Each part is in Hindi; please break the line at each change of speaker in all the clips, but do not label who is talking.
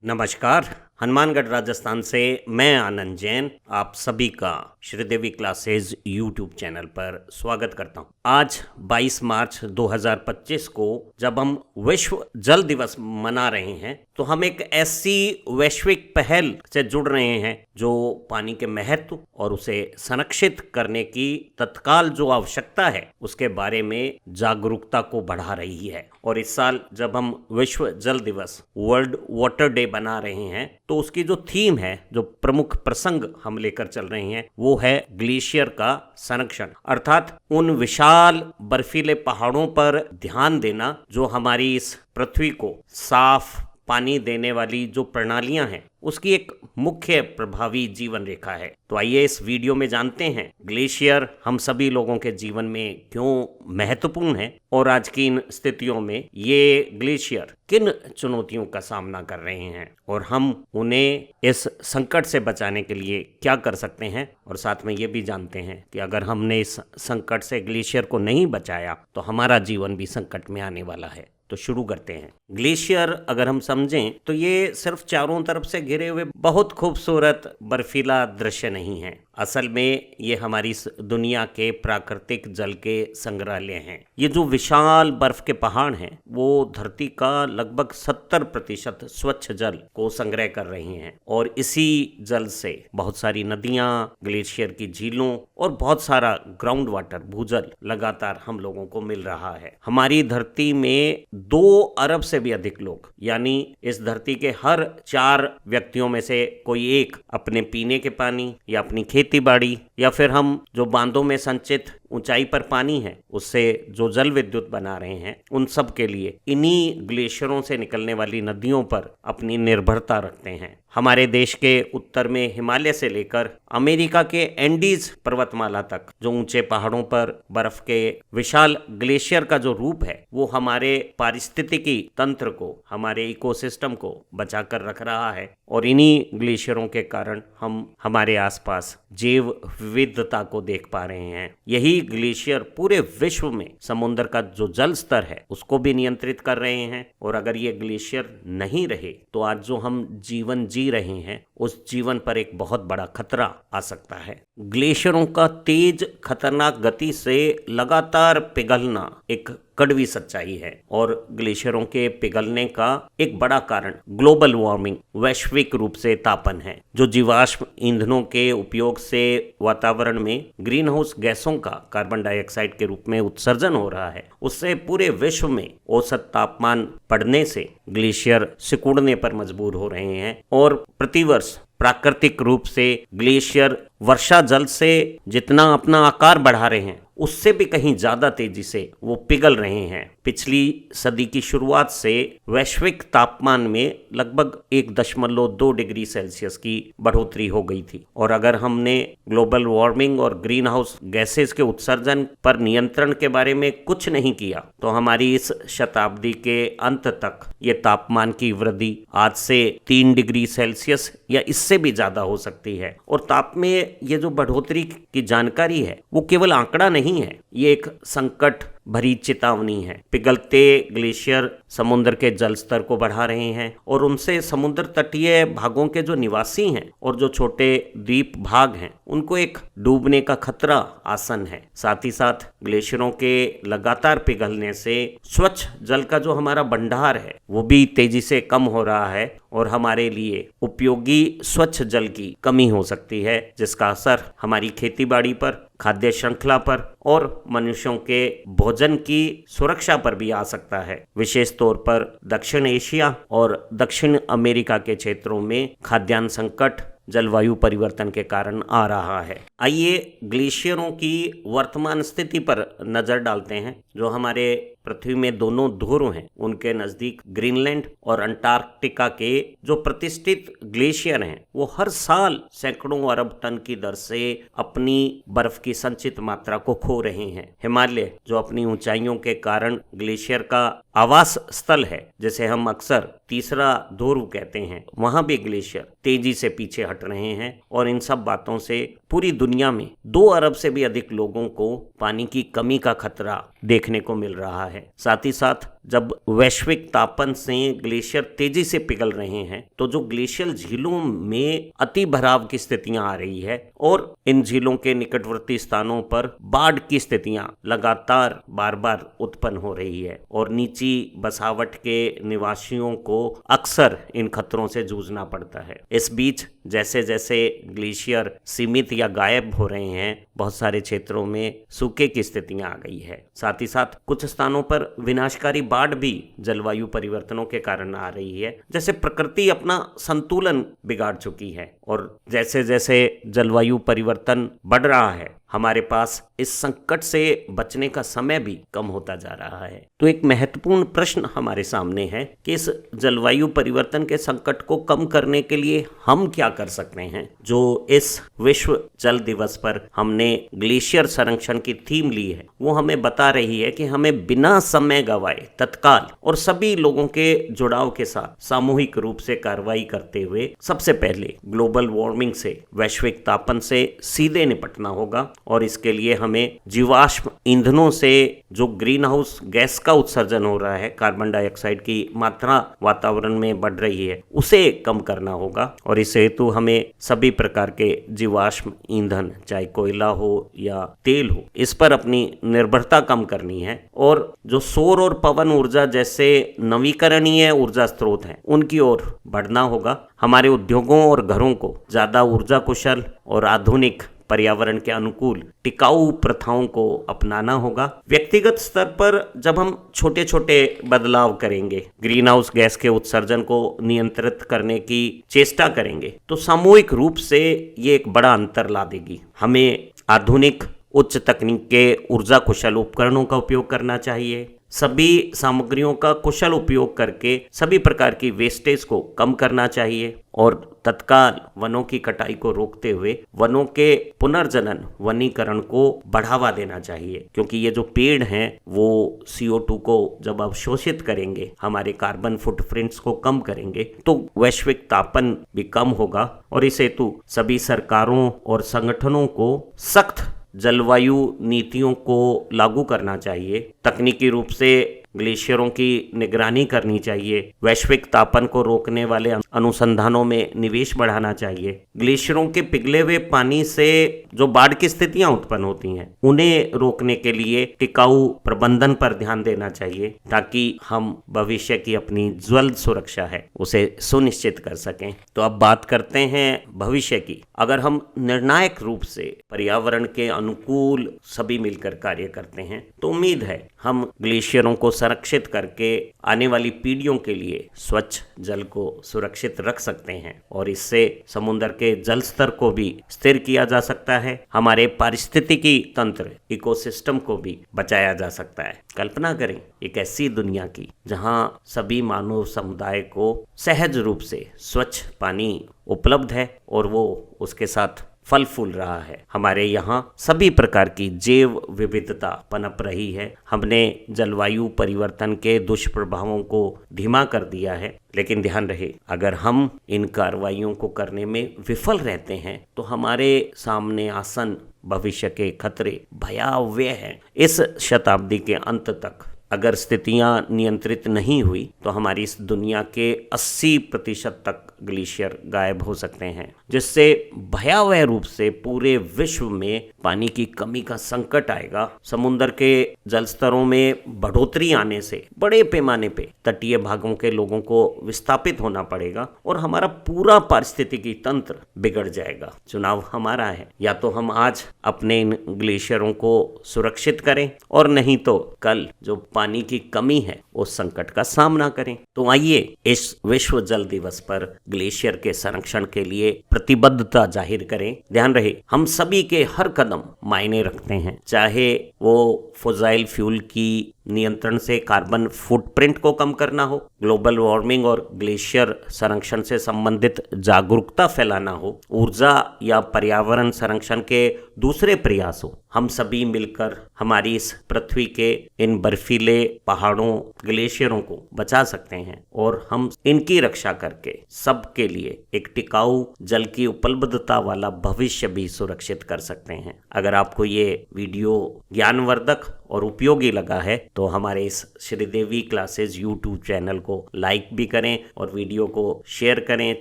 नमस्कार। हनुमानगढ़ राजस्थान से मैं आनंद जैन आप सभी का श्रीदेवी क्लासेज यूट्यूब चैनल पर स्वागत करता हूं। आज 22 मार्च 2025 को जब हम विश्व जल दिवस मना रहे हैं तो हम एक ऐसी वैश्विक पहल से जुड़ रहे हैं जो पानी के महत्व और उसे संरक्षित करने की तत्काल जो आवश्यकता है उसके बारे में जागरूकता को बढ़ा रही है। और इस साल जब हम विश्व जल दिवस वर्ल्ड वाटर डे बना रहे हैं तो उसकी जो थीम है, जो प्रमुख प्रसंग हम लेकर चल रहे हैं वो है ग्लेशियर का संरक्षण, अर्थात उन विशाल बर्फीले पहाड़ों पर ध्यान देना जो हमारी इस पृथ्वी को साफ पानी देने वाली जो प्रणालियां हैं उसकी एक मुख्य प्रभावी जीवन रेखा है। तो आइए इस वीडियो में जानते हैं ग्लेशियर हम सभी लोगों के जीवन में क्यों महत्वपूर्ण है और आज की इन स्थितियों में ये ग्लेशियर किन चुनौतियों का सामना कर रहे हैं और हम उन्हें इस संकट से बचाने के लिए क्या कर सकते हैं। और साथ में ये भी जानते हैं कि अगर हमने इस संकट से ग्लेशियर को नहीं बचाया तो हमारा जीवन भी संकट में आने वाला है। तो शुरू करते हैं। ग्लेशियर अगर हम समझें तो ये सिर्फ चारों तरफ से घिरे हुए बहुत खूबसूरत बर्फीला दृश्य नहीं है। असल में ये हमारी दुनिया के प्राकृतिक जल के संग्रहालय हैं। ये जो विशाल बर्फ के पहाड़ हैं वो धरती का लगभग 70% स्वच्छ जल को संग्रह कर रही हैं और इसी जल से बहुत सारी नदियां, ग्लेशियर की झीलों और बहुत सारा ग्राउंड वाटर, भूजल लगातार हम लोगों को मिल रहा है। हमारी धरती में 2 अरब से भी अधिक लोग, यानी इस धरती के हर 4 व्यक्तियों में से कोई एक अपने पीने के पानी या अपनी खेती बाड़ी या फिर हम जो बांधों में संचित ऊंचाई पर पानी है उससे जो जल विद्युत बना रहे हैं उन सब के लिए इन्हीं ग्लेशियरों से निकलने वाली नदियों पर अपनी निर्भरता रखते हैं। हमारे देश के उत्तर में हिमालय से लेकर अमेरिका के एंडीज पर्वतमाला तक जो ऊंचे पहाड़ों पर बर्फ के विशाल ग्लेशियर का जो रूप है वो हमारे पारिस्थितिकी तंत्र को, हमारे इकोसिस्टम को बचाकर रख रहा है। और इन्हीं ग्लेशियरों के कारण हम हमारे आसपास जैव विविधता को देख पा रहे हैं। यही ग्लेशियर पूरे विश्व में समुद्र का जो जल स्तर है उसको भी नियंत्रित कर रहे हैं। और अगर ये ग्लेशियर नहीं रहे तो आज जो हम जीवन जी रहे हैं उस जीवन पर एक बहुत बड़ा खतरा आ सकता है। ग्लेशियरों का तेज खतरनाक गति से लगातार पिघलना एक कड़वी सच्चाई है और ग्लेशियरों के पिघलने का एक बड़ा कारण ग्लोबल वार्मिंग, वैश्विक रूप से तापन है। जो जीवाश्म ईंधनों के उपयोग से वातावरण में ग्रीन हाउस गैसों का कार्बन डाइऑक्साइड के रूप में उत्सर्जन हो रहा है उससे पूरे विश्व में औसत तापमान बढ़ने से ग्लेशियर सिकुड़ने पर मजबूर हो रहे हैं। और प्रतिवर्ष प्राकृतिक रूप से ग्लेशियर वर्षा जल से जितना अपना आकार बढ़ा रहे हैं उससे भी कहीं ज्यादा तेजी से वो पिघल रहे हैं। पिछली सदी की शुरुआत से वैश्विक तापमान में लगभग 1.2 डिग्री सेल्सियस की बढ़ोतरी हो गई थी। और अगर हमने ग्लोबल वार्मिंग और ग्रीन हाउस गैसेस के उत्सर्जन पर नियंत्रण के बारे में कुछ नहीं किया तो हमारी इस शताब्दी के अंत तक ये तापमान की वृद्धि आज से 3 डिग्री सेल्सियस या इससे भी ज्यादा हो सकती है। और ताप में ये जो बढ़ोतरी की जानकारी है वो केवल आंकड़ा नहीं है, ये एक संकट भरी चेतावनी है। पिघलते ग्लेशियर समुद्र के जल स्तर को बढ़ा रहे हैं और उनसे समुद्र तटीय भागों के जो निवासी हैं और जो छोटे द्वीप भाग हैं उनको एक डूबने का खतरा आसन है। साथ ही साथ ग्लेशियरों के लगातार पिघलने से स्वच्छ जल का जो हमारा भंडार है वो भी तेजी से कम हो रहा है और हमारे लिए उपयोगी स्वच्छ जल की कमी हो सकती है जिसका असर हमारी खेती बाड़ी पर, खाद्य श्रृंखला पर और मनुष्यों के भोजन की सुरक्षा पर भी आ सकता है। विशेष तौर पर दक्षिण एशिया और दक्षिण अमेरिका के क्षेत्रों में खाद्यान्न संकट जलवायु परिवर्तन के कारण आ रहा है। आइए ग्लेशियरों की वर्तमान स्थिति पर नजर डालते हैं। जो हमारे पृथ्वी में दोनों ध्रुव हैं उनके नजदीक ग्रीनलैंड और अंटार्कटिका के जो प्रतिष्ठित ग्लेशियर हैं वो हर साल सैकड़ों अरब टन की दर से अपनी बर्फ की संचित मात्रा को खो रहे हैं। हिमालय जो अपनी ऊंचाइयों के कारण ग्लेशियर का आवास स्थल है, जिसे हम अक्सर तीसरा ध्रुव कहते हैं, वहां भी ग्लेशियर तेजी से पीछे हट रहे हैं और इन सब बातों से पूरी दुनिया में 2 अरब से भी अधिक लोगों को पानी की कमी का खतरा देखने को मिल रहा है। साथ ही साथ जब वैश्विक तापन से ग्लेशियर तेजी से पिघल रहे हैं तो जो ग्लेशियल झीलों में अति भराव की स्थितियां आ रही है और इन झीलों के निकटवर्ती स्थानों पर बाढ़ की स्थितियां लगातार बार बार उत्पन्न हो रही है और नीची बसावट के निवासियों को अक्सर इन खतरों से जूझना पड़ता है। इस बीच जैसे जैसे ग्लेशियर सीमित या गायब हो रहे हैं, बहुत सारे क्षेत्रों में सूखे की स्थितियां आ गई है। साथ ही साथ कुछ स्थानों पर विनाशकारी बाढ़ भी जलवायु परिवर्तनों के कारण आ रही है। जैसे प्रकृति अपना संतुलन बिगाड़ चुकी है और जैसे जैसे जलवायु परिवर्तन बढ़ रहा है, हमारे पास इस संकट से बचने का समय भी कम होता जा रहा है। तो एक महत्वपूर्ण प्रश्न हमारे सामने है कि इस जलवायु परिवर्तन के संकट को कम करने के लिए हम क्या कर सकते हैं। जो इस विश्व जल दिवस पर हमने ग्लेशियर संरक्षण की थीम ली है, वो हमें बता रही है कि हमें बिना समय गवाए तत्काल और सभी लोगों के जुड़ाव के साथ सामूहिक रूप से कार्रवाई करते हुए सबसे पहले ग्लोबल वार्मिंग से, वैश्विक तापन से सीधे निपटना होगा। और इसके लिए हमें जीवाश्म ईंधनों से जो ग्रीन हाउस गैस का उत्सर्जन हो रहा है, कार्बन डाइऑक्साइड की मात्रा वातावरण में बढ़ रही है, उसे कम करना होगा। और इस हेतु हमें सभी प्रकार के जीवाश्म ईंधन, चाहे कोयला हो या तेल हो, इस पर अपनी निर्भरता कम करनी है। और जो सौर और पवन ऊर्जा जैसे नवीकरणीय ऊर्जा स्रोत हैं, उनकी ओर बढ़ना होगा। हमारे उद्योगों और घरों को ज्यादा ऊर्जा कुशल और आधुनिक, पर्यावरण के अनुकूल, टिकाऊ प्रथाओं को अपनाना होगा। व्यक्तिगत स्तर पर जब हम छोटे छोटे बदलाव करेंगे, ग्रीन हाउस गैस के उत्सर्जन को नियंत्रित करने की चेष्टा करेंगे, तो सामूहिक रूप से ये एक बड़ा अंतर ला देगी। हमें आधुनिक उच्च तकनीक के ऊर्जा कुशल उपकरणों का उपयोग करना चाहिए। सभी सामग्रियों का कुशल उपयोग करके सभी प्रकार की वेस्टेज को कम करना चाहिए और तत्काल वनों की कटाई को रोकते हुए वनों के पुनर्जनन, वनीकरण को बढ़ावा देना चाहिए। क्योंकि ये जो पेड़ हैं वो CO2 को जब अवशोषित करेंगे, हमारे कार्बन फुटप्रिंट्स को कम करेंगे, तो वैश्विक तापन भी कम होगा। और इस हेतु सभी सरकारों और संगठनों को सख्त जलवायु नीतियों को लागू करना चाहिए। तकनीकी रूप से ग्लेशियरों की निगरानी करनी चाहिए। वैश्विक तापन को रोकने वाले अनुसंधानों में निवेश बढ़ाना चाहिए। ग्लेशियरों के पिघले हुए पानी से जो बाढ़ की स्थितियां उत्पन्न होती हैं, उन्हें रोकने के लिए टिकाऊ प्रबंधन पर ध्यान देना चाहिए, ताकि हम भविष्य की अपनी जल सुरक्षा है उसे सुनिश्चित कर सकें। तो अब बात करते हैं भविष्य की। अगर हम निर्णायक रूप से पर्यावरण के अनुकूल सभी मिलकर कार्य करते हैं, तो उम्मीद है हम ग्लेशियरों को संरक्षित करके आने वाली पीढ़ियों के लिए स्वच्छ जल को सुरक्षित रख सकते हैं और इससे समुद्र के जल स्तर को भी स्थिर किया जा सकता है। हमारे पारिस्थितिकी तंत्र, इकोसिस्टम को भी बचाया जा सकता है। कल्पना करें एक ऐसी दुनिया की जहां सभी मानव समुदाय को सहज रूप से स्वच्छ पानी उपलब्ध है और वो उसके साथ फल फूल रहा है। हमारे यहाँ सभी प्रकार की जैव विविधता पनप रही है। हमने जलवायु परिवर्तन के दुष्प्रभावों को धीमा कर दिया है, लेकिन ध्यान रहे, अगर हम इन कार्रवाइयों को करने में विफल रहते हैं तो हमारे सामने आसन भविष्य के खतरे भयावह हैं। इस शताब्दी के अंत तक अगर स्थितियां नियंत्रित नहीं हुई तो हमारी इस दुनिया के 80% तक ग्लेशियर गायब हो सकते हैं, जिससे भयावह रूप से पूरे विश्व में पानी की कमी का संकट आएगा। समुद्र के जल स्तरों में बढ़ोतरी आने से बड़े पैमाने पे तटीय भागों के लोगों को विस्थापित होना पड़ेगा और हमारा पूरा पारिस्थितिकी तंत्र बिगड़ जाएगा। चुनाव हमारा है, या तो हम आज अपने इन ग्लेशियरों को सुरक्षित करें और नहीं तो कल जो पानी की कमी है उस संकट का सामना करें। तो आइए इस विश्व जल दिवस पर ग्लेशियर के संरक्षण के लिए प्रतिबद्धता जाहिर करें। ध्यान रहे, हम सभी के हर कदम मायने रखते हैं, चाहे वो फॉसिल फ्यूल की नियंत्रण से कार्बन फुटप्रिंट को कम करना हो, ग्लोबल वार्मिंग और ग्लेशियर संरक्षण से संबंधित जागरूकता फैलाना हो, ऊर्जा या पर्यावरण संरक्षण के दूसरे प्रयास हो। हम सभी मिलकर हमारी इस पृथ्वी के इन बर्फीले पहाड़ों, ग्लेशियरों को बचा सकते हैं और हम इनकी रक्षा करके सबके लिए एक टिकाऊ जल की उपलब्धता वाला भविष्य भी सुरक्षित कर सकते हैं। अगर आपको ये वीडियो ज्ञानवर्धक और उपयोगी लगा है तो हमारे इस श्रीदेवी क्लासेज यूट्यूब चैनल को लाइक भी करें और वीडियो को शेयर करें,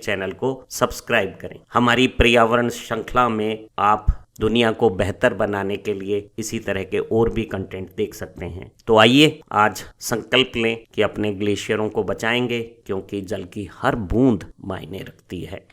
चैनल को सब्सक्राइब करें। हमारी पर्यावरण श्रृंखला में आप दुनिया को बेहतर बनाने के लिए इसी तरह के और भी कंटेंट देख सकते हैं। तो आइए आज संकल्प लें कि अपने ग्लेशियरों को बचाएंगे, क्योंकि जल की हर बूंद मायने रखती है।